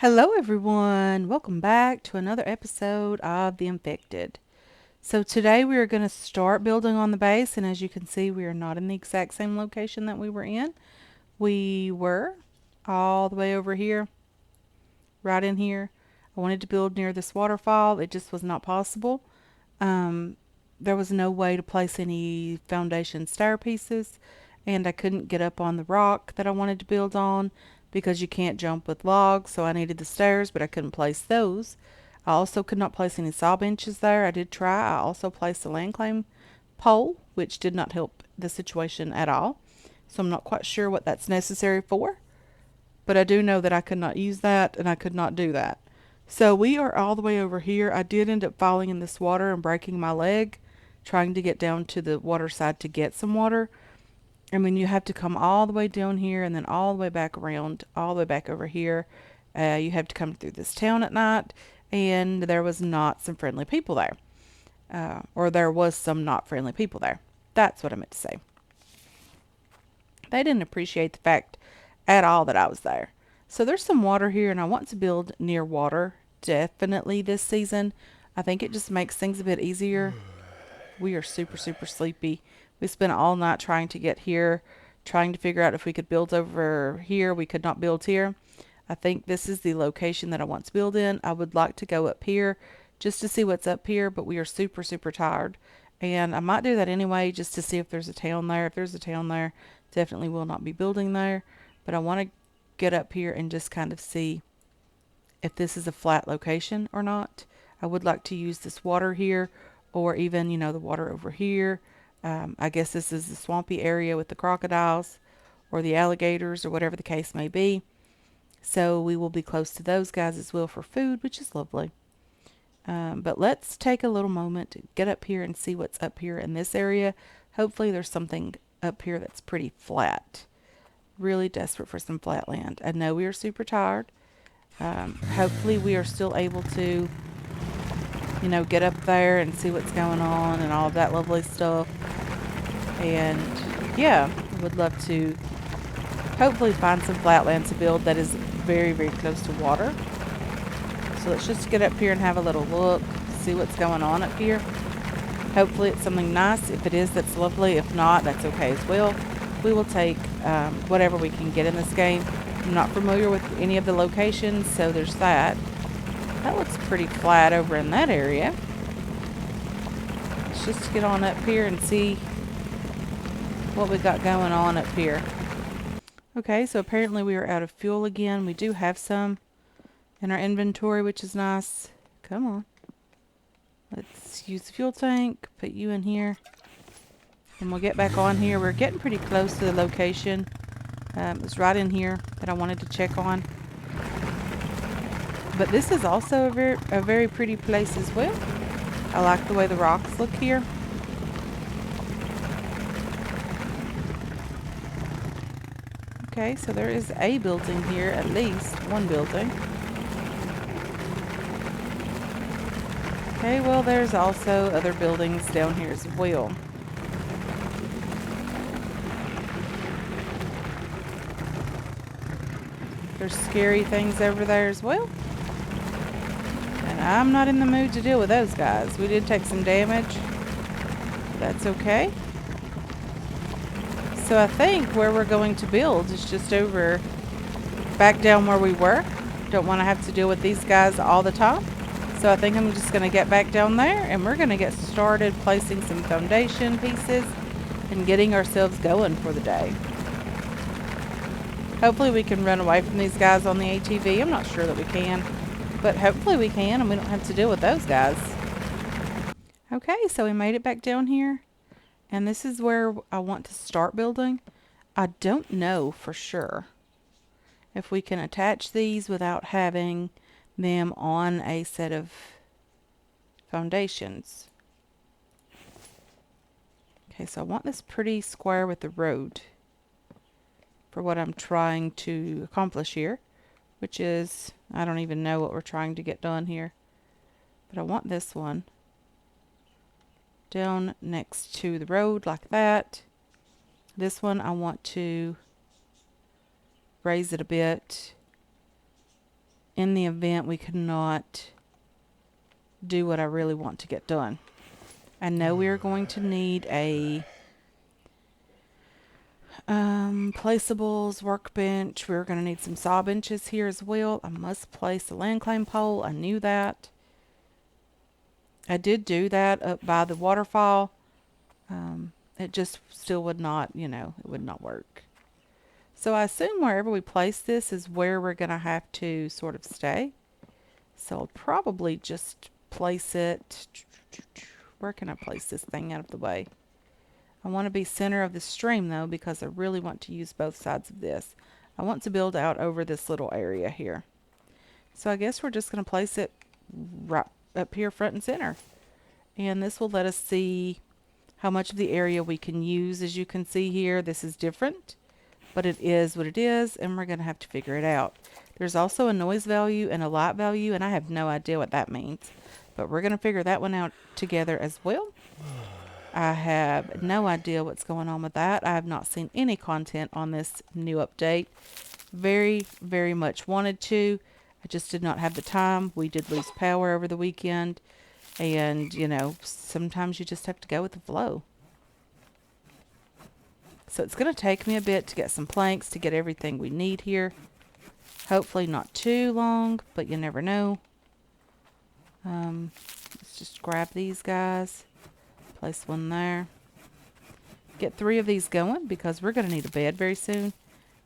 Hello, everyone. Welcome back to another episode of The Infected. So, today we are going to start building on the base, and as you can see, we are not in the exact same location that we were in. We were all the way over here, right in here. I wanted to build near this waterfall, it just was not possible. Um, there was no way to place any foundation stair pieces, and I couldn't get up on the rock that I wanted to build on because you can't jump with logs, so I needed the stairs, but I couldn't place those. I also could not place any saw benches there. I did try. I also placed a land claim pole, which did not help the situation at all. So I'm not quite sure what that's necessary for, but I do know that I could not use that and I could not do that. So we are all the way over here. I did end up falling in this water and breaking my leg trying to get down to the water side to get some water. I mean, you have to come all the way down here and then all the way back around, all the way back over here. You have to come through this town at night, and there was not some friendly people there. Or there was some not friendly people there. That's what I meant to say. They didn't appreciate the fact at all that I was there. So there's some water here, and I want to build near water definitely this season. I think it just makes things a bit easier. We are super, super sleepy. We spent all night trying to get here, trying to figure out if we could build over here. We could not build here. I think this is the location that I want to build in. I would like to go up here just to see what's up here, but we are super, super tired. And I might do that anyway just to see if there's a town there. If there's a town there, definitely will not be building there. But I want to get up here and just kind of see if this is a flat location or not. I would like to use this water here or even, the water over here. I guess this is the swampy area with the crocodiles or the alligators or whatever the case may be. So we will be close to those guys as well for food, which is lovely. But let's take a little moment to get up here and see what's up here in this area. Hopefully there's something up here that's pretty flat. Really desperate for some flat land. I know we are super tired. Hopefully we are still able to, get up there and see what's going on and all of that lovely stuff. And yeah, I would love to hopefully find some flat land to build that is very, very close to water. So let's just get up here and have a little look, see what's going on up here. Hopefully it's something nice. If it is, that's lovely. If not, that's okay as well. We will take whatever we can get in this game. I'm not familiar with any of the locations, so there's that. That looks pretty flat over in that area. Let's just get on up here and see what we got going on up here. Okay, so apparently we are out of fuel again. We do have some in our inventory, which is nice. Come on. Let's use the fuel tank, put you in here, and we'll get back on here. We're getting pretty close to the location. It's right in here that I wanted to check on. But this is also a very pretty place as well. I like the way the rocks look here. Okay, so there is a building here, at least one building. Okay, well there's also other buildings down here as well. There's scary things over there as well. And I'm not in the mood to deal with those guys. We did take some damage. That's okay. So I think where we're going to build is just over back down where we were. Don't want to have to deal with these guys all the time. So I think I'm just going to get back down there and we're going to get started placing some foundation pieces and getting ourselves going for the day. Hopefully we can run away from these guys on the ATV. I'm not sure that we can, but hopefully we can and we don't have to deal with those guys. Okay, so we made it back down here. And this is where I want to start building. I don't know for sure if we can attach these without having them on a set of foundations. Okay, so I want this pretty square with the road for what I'm trying to accomplish here, which is, I don't even know what we're trying to get done here. But I want this one down next to the road like that. This one I want to raise it a bit in the event we could not do what I really want to get done. I know we are going to need a placeables, workbench. We're going to need some saw benches here as well. I must place a land claim pole. I knew that. I did do that up by the waterfall. It just still would not, it would not work. So I assume wherever we place this is where we're going to have to sort of stay. So I'll probably just place it. Where can I place this thing out of the way? I want to be center of the stream though, because I really want to use both sides of this. I want to build out over this little area here. So I guess we're just going to place it right up here front and center. And this will let us see how much of the area we can use. As you can see here, this is different, but it is what it is, and we're going to have to figure it out. There's also a noise value and a light value, and I have no idea what that means, but we're going to figure that one out together as well. I have no idea what's going on with that. I have not seen any content on this new update. Very, very much wanted to. I just did not have the time. We did lose power over the weekend. And, sometimes you just have to go with the flow. So it's going to take me a bit to get some planks, to get everything we need here. Hopefully not too long, but you never know. Let's just grab these guys. Place one there. Get 3 of these going because we're going to need a bed very soon.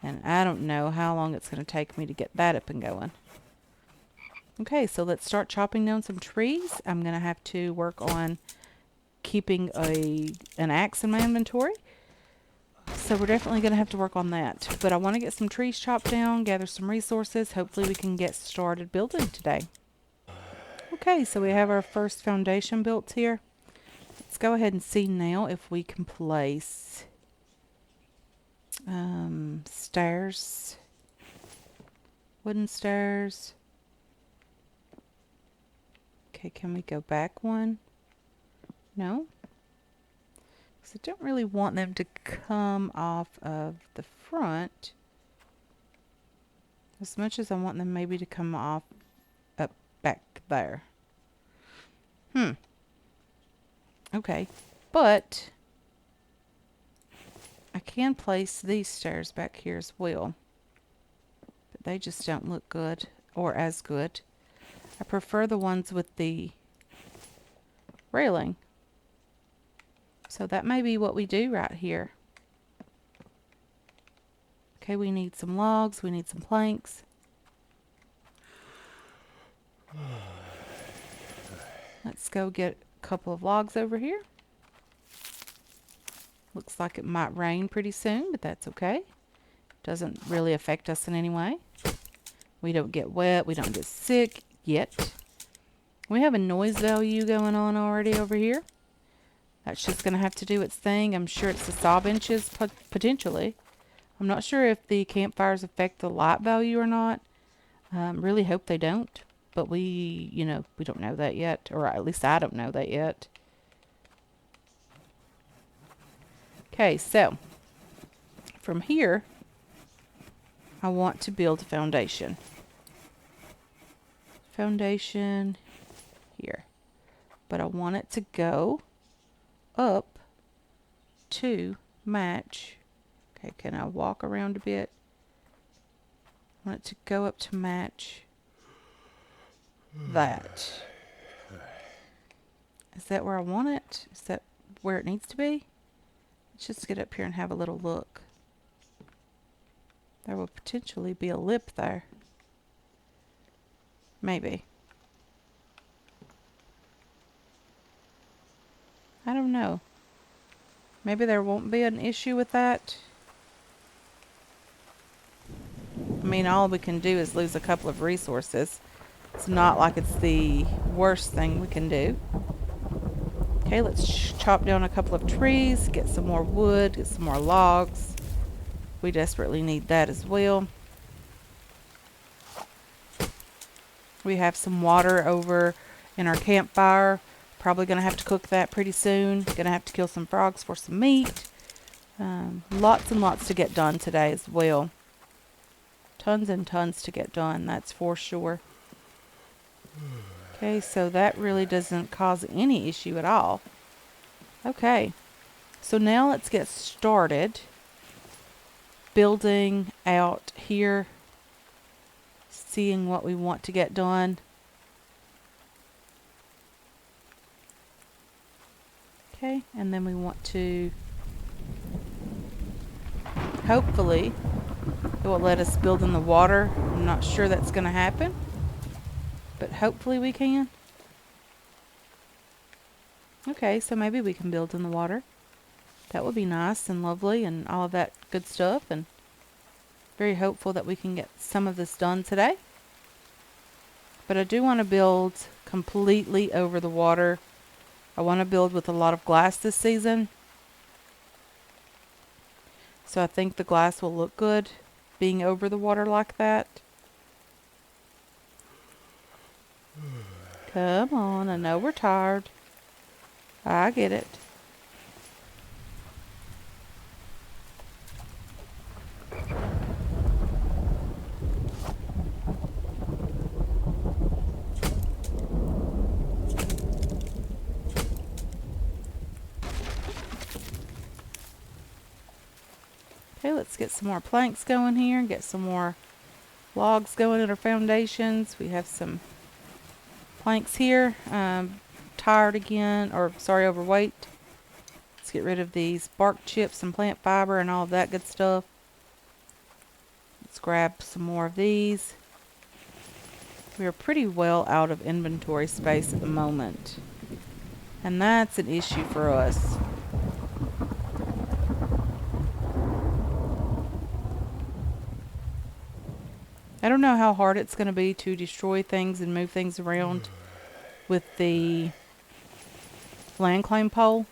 And I don't know how long it's going to take me to get that up and going. Okay, so let's start chopping down some trees. I'm going to have to work on keeping an axe in my inventory. So we're definitely going to have to work on that. But I want to get some trees chopped down, gather some resources. Hopefully we can get started building today. Okay, so we have our first foundation built here. Let's go ahead and see now if we can place stairs, wooden stairs. Okay, can we go back one? No? Because I don't really want them to come off of the front as much as I want them maybe to come off up back there. Okay, but I can place these stairs back here as well. But they just don't look good or as good. I prefer the ones with the railing. So that may be what we do right here. Okay, we need some logs. We need some planks. Let's go get a couple of logs over here. Looks like it might rain pretty soon, but that's okay. Doesn't really affect us in any way. We don't get wet. We don't get sick yet. We have a noise value going on already over here. That's just going to have to do its thing. I'm sure it's the saw benches, potentially. I'm not sure if the campfires affect the light value or not. Really hope they don't. But we don't know that yet. Or at least I don't know that yet. Okay, so from here, I want to build a foundation. Foundation here. But I want it to go up to match. Okay, can I walk around a bit? I want it to go up to match that. Is that where I want it? Is that where it needs to be? Let's just get up here and have a little look. There will potentially be a lip there. Maybe. I don't know. Maybe there won't be an issue with that. I mean, all we can do is lose a couple of resources. It's not like it's the worst thing we can do. Okay, let's chop down a couple of trees, get some more wood, get some more logs. We desperately need that as well. We have some water over in our campfire. Probably going to have to cook that pretty soon. Going to have to kill some frogs for some meat. Lots and lots to get done today as well. Tons and tons to get done, that's for sure. Okay, so that really doesn't cause any issue at all. Okay, so now let's get started building out here, seeing what we want to get done. Okay, and then we want to, hopefully, it will let us build in the water. I'm not sure that's going to happen, but hopefully we can. Okay, so maybe we can build in the water. That would be nice and lovely and all of that good stuff, and very hopeful that we can get some of this done today. But I do want to build completely over the water. I want to build with a lot of glass this season. So I think the glass will look good being over the water like that. Come on, I know we're tired. I get it. Okay, let's get some more planks going here, get some more logs going in our foundations. We have some planks here. Tired again, or sorry, overweight. Let's get rid of these bark chips and plant fiber and all of that good stuff. Let's grab some more of these. We are pretty well out of inventory space at the moment, and that's an issue for us. I don't know how hard it's going to be to destroy things and move things around with the land claim pole.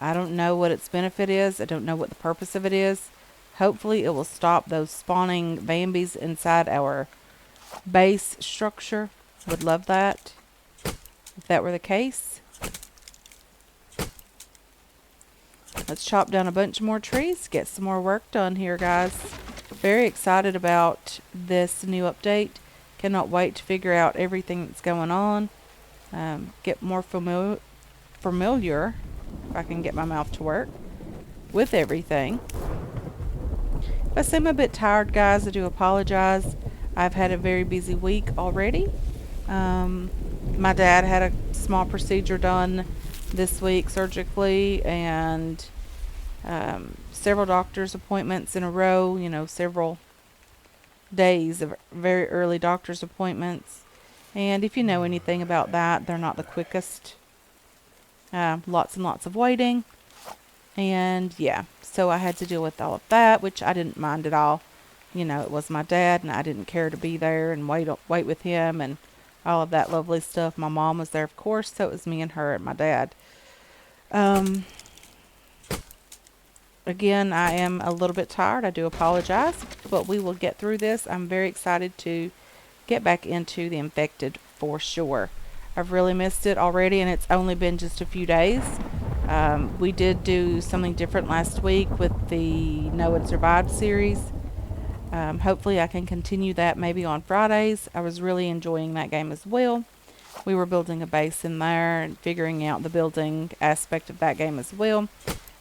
I don't know what its benefit is. I don't know what the purpose of it is. Hopefully it will stop those spawning Vambies inside our base structure. Would love that if that were the case. Let's chop down a bunch more trees, get some more work done here, guys. Very excited about this new update. Cannot wait to figure out everything that's going on. Get more familiar, if I can get my mouth to work, with everything. If I seem a bit tired, guys, I do apologize. I've had a very busy week already. My dad had a small procedure done this week surgically, and several doctor's appointments in a row, you know, several days of very early doctor's appointments. And if you know anything about that, they're not the quickest. Lots and lots of waiting. And yeah, so I had to deal with all of that, which I didn't mind at all. You know, it was my dad, and I didn't care to be there and wait with him and all of that lovely stuff. My mom was there, of course, so it was me and her and my dad. Again, I am a little bit tired. I do apologize, but we will get through this. I'm very excited to get back into the infected for sure. I've really missed it already, and it's only been just a few days. We did do something different last week with the Know and Survive series. Hopefully I can continue that maybe on Fridays. I was really enjoying that game as well. We were building a base in there and figuring out the building aspect of that game as well.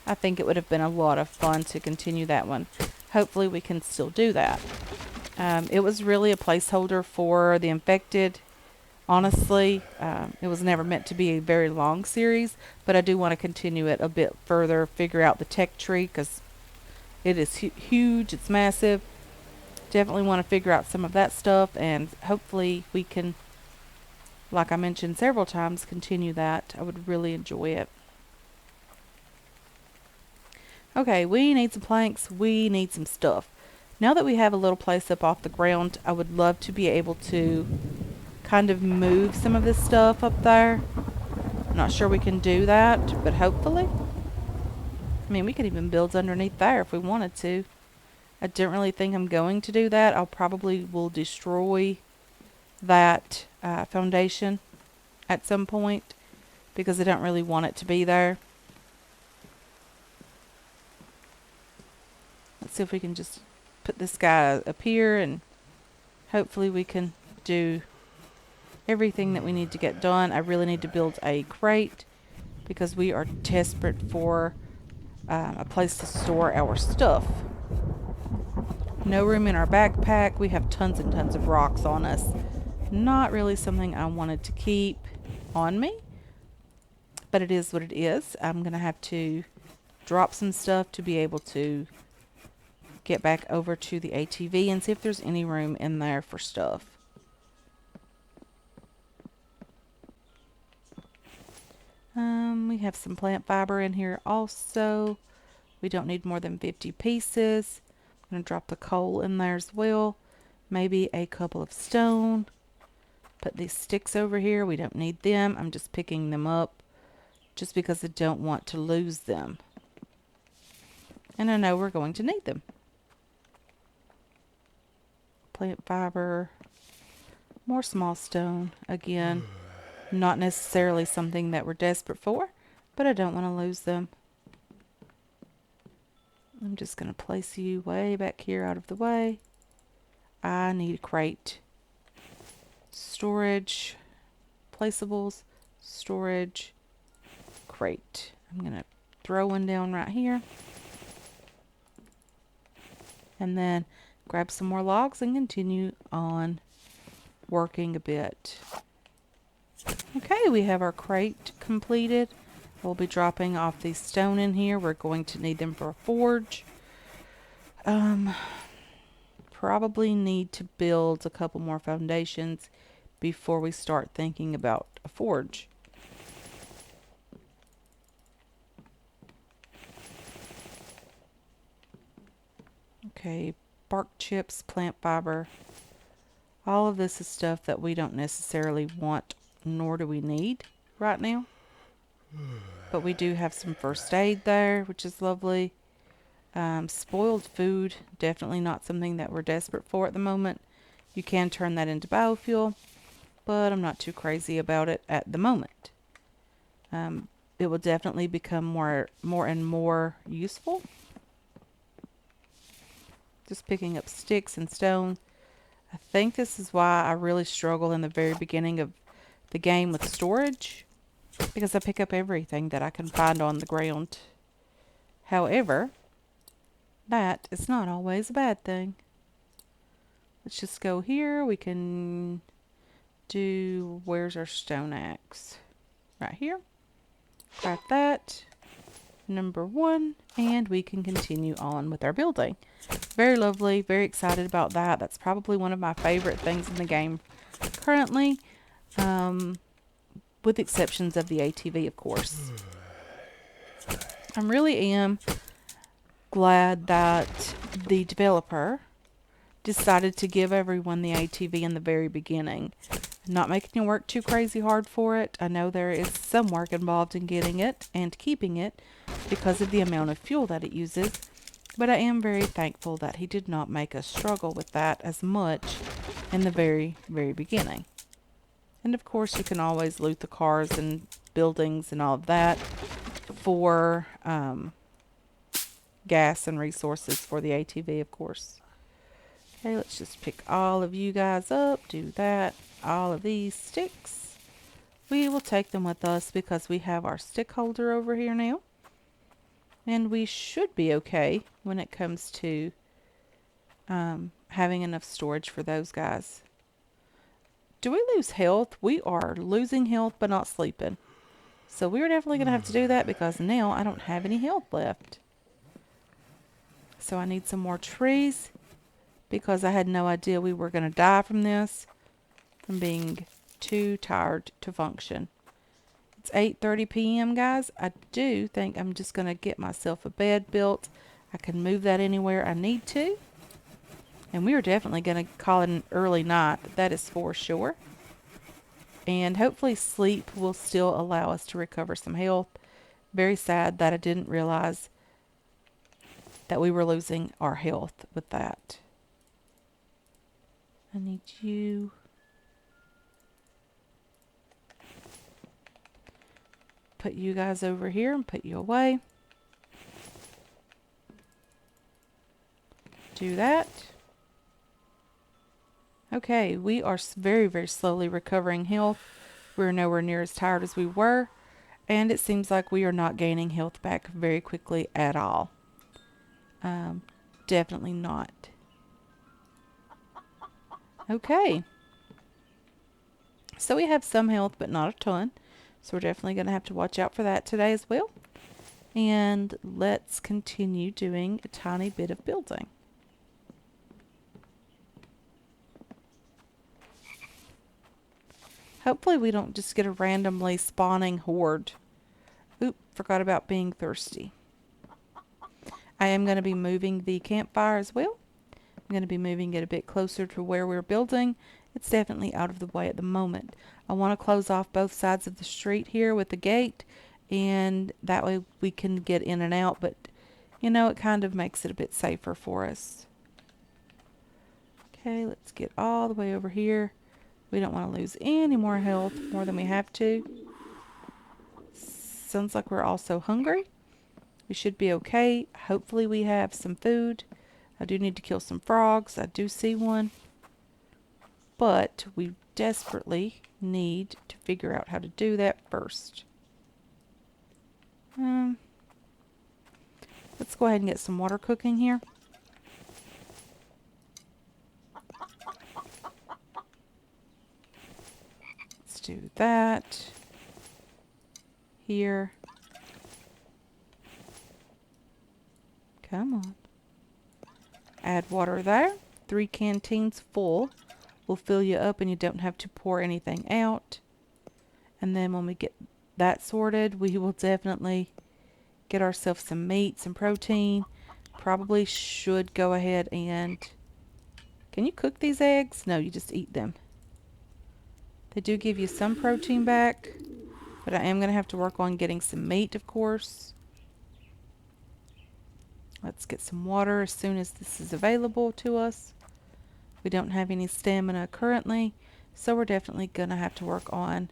I think it would have been a lot of fun to continue that one. Hopefully we can still do that. It was really a placeholder for the infected. Honestly, it was never meant to be a very long series, but I do want to continue it a bit further, figure out the tech tree, because it is huge, it's massive. Definitely want to figure out some of that stuff, and hopefully we can, like I mentioned several times, continue that. I would really enjoy it. Okay, we need some planks, we need some stuff. Now that we have a little place up off the ground, I would love to be able to kind of move some of this stuff up there. I'm not sure we can do that, but hopefully. I mean, we could even build underneath there if we wanted to. I don't really think I'm going to do that. I'll probably will destroy that foundation at some point because I don't really want it to be there. Let's see if we can just put this guy up here, and hopefully we can do everything that we need to get done. I really need to build a crate because we are desperate for a place to store our stuff. No room in our backpack. We have tons and tons of rocks on us. Not really something I wanted to keep on me, but it is what it is. I'm going to have to drop some stuff to be able to get back over to the ATV and see if there's any room in there for stuff. We have some plant fiber in here also. We don't need more than 50 pieces. I'm going to drop the coal in there as well. Maybe a couple of stone. Put these sticks over here. We don't need them. I'm just picking them up just because I don't want to lose them. And I know we're going to need them. Plant fiber. More small stone. Again, not necessarily something that we're desperate for, but I don't want to lose them. I'm just going to place you way back here out of the way. I need a crate. Storage. Placeables. Storage. Crate. I'm going to throw one down right here. And then grab some more logs and continue on working a bit. Okay, we have our crate completed. We'll be dropping off these stone in here. We're going to need them for a forge. Probably need to build a couple more foundations before we start thinking about a forge. Okay, bark chips, plant fiber. All of this is stuff that we don't necessarily want, nor do we need right now. But we do have some first aid there, which is lovely. Spoiled food, definitely not something that we're desperate for at the moment. You can turn that into biofuel, but I'm not too crazy about it at the moment. It will definitely become more and more useful. Just picking up sticks and stones. I think this is why I really struggle in the very beginning of the game with storage, because I pick up everything that I can find on the ground. However, that is not always a bad thing. Let's just go here. We can do, where's our stone axe? Right here. Grab that. Number 1. And we can continue on with our building. Very lovely. Very excited about that. That's probably one of my favorite things in the game currently. With exceptions of the ATV, of course. I really am glad that the developer decided to give everyone the ATV in the very beginning. Not making you work too crazy hard for it. I know there is some work involved in getting it and keeping it because of the amount of fuel that it uses. But I am very thankful that he did not make us struggle with that as much in the very, very beginning. And of course you can always loot the cars and buildings and all of that for gas and resources for the ATV, of course. Okay, let's just pick all of you guys up. Do that. All of these sticks. We will take them with us because we have our stick holder over here now. And we should be okay when it comes to having enough storage for those guys. Do we lose health? We are losing health but not sleeping. So we're definitely going to have to do that because now I don't have any health left. So I need some more trees because I had no idea we were going to die from this, from being too tired to function. It's 8:30 p.m. guys. I do think I'm just going to get myself a bed built. I can move that anywhere I need to. And we are definitely going to call it an early night. That is for sure. And hopefully sleep will still allow us to recover some health. Very sad that I didn't realize that we were losing our health with that. I need you. Put you guys over here and put you away. do that. Okay, we are very, very slowly recovering health. We're nowhere near as tired as we were, and it seems like we are not gaining health back very quickly at all. Definitely not. Okay, so we have some health, but not a ton. So we're definitely going to have to watch out for that today as well. And let's continue doing a tiny bit of building. Hopefully we don't just get a randomly spawning horde. Oop, forgot about being thirsty. I am going to be moving the campfire as well. I'm going to be moving it a bit closer to where we're building. It's definitely out of the way at the moment. I want to close off both sides of the street here with the gate, and that way we can get in and out, but you know, it kind of makes it a bit safer for us. Okay, let's get all the way over here. We don't want to lose any more health, more than we have to. Sounds like we're also hungry. We should be okay. Hopefully we have some food. I do need to kill some frogs. I do see one. But we desperately need to figure out how to do that first. Let's go ahead and get some water cooking here. Let's do that. Here. Come on. Add water there. 3 canteens full will fill you up and you don't have to pour anything out. And then when we get that sorted, we will definitely get ourselves some meat, some protein. Probably should go ahead and... Can you cook these eggs? No, you just eat them. They do give you some protein back, but I am going to have to work on getting some meat, of course. Let's get some water as soon as this is available to us. We don't have any stamina currently, so we're definitely going to have to work on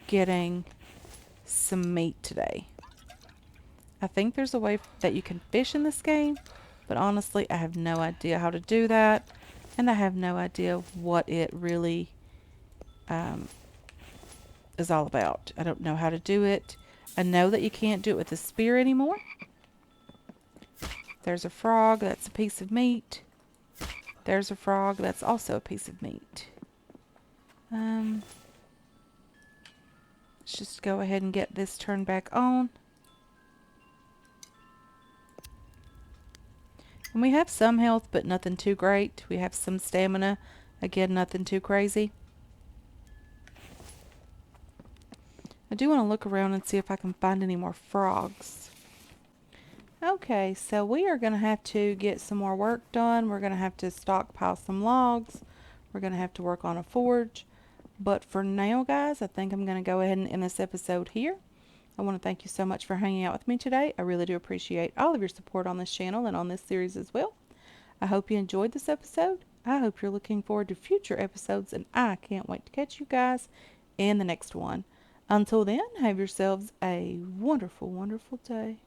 getting some meat today. I think there's a way that you can fish in this game, but honestly, I have no idea how to do that, and I have no idea what it really is all about. I don't know how to do it. I know that you can't do it with a spear anymore. There's a frog, that's a piece of meat. There's a frog, that's also a piece of meat. Let's just go ahead and get this turned back on. And we have some health, but nothing too great. We have some stamina. Again, nothing too crazy. I do want to look around and see if I can find any more frogs. Okay, so we are going to have to get some more work done. We're going to have to stockpile some logs. We're going to have to work on a forge. But for now, guys, I think I'm going to go ahead and end this episode here. I want to thank you so much for hanging out with me today. I really do appreciate all of your support on this channel and on this series as well. I hope you enjoyed this episode. I hope you're looking forward to future episodes, and I can't wait to catch you guys in the next one. Until then, have yourselves a wonderful, wonderful day.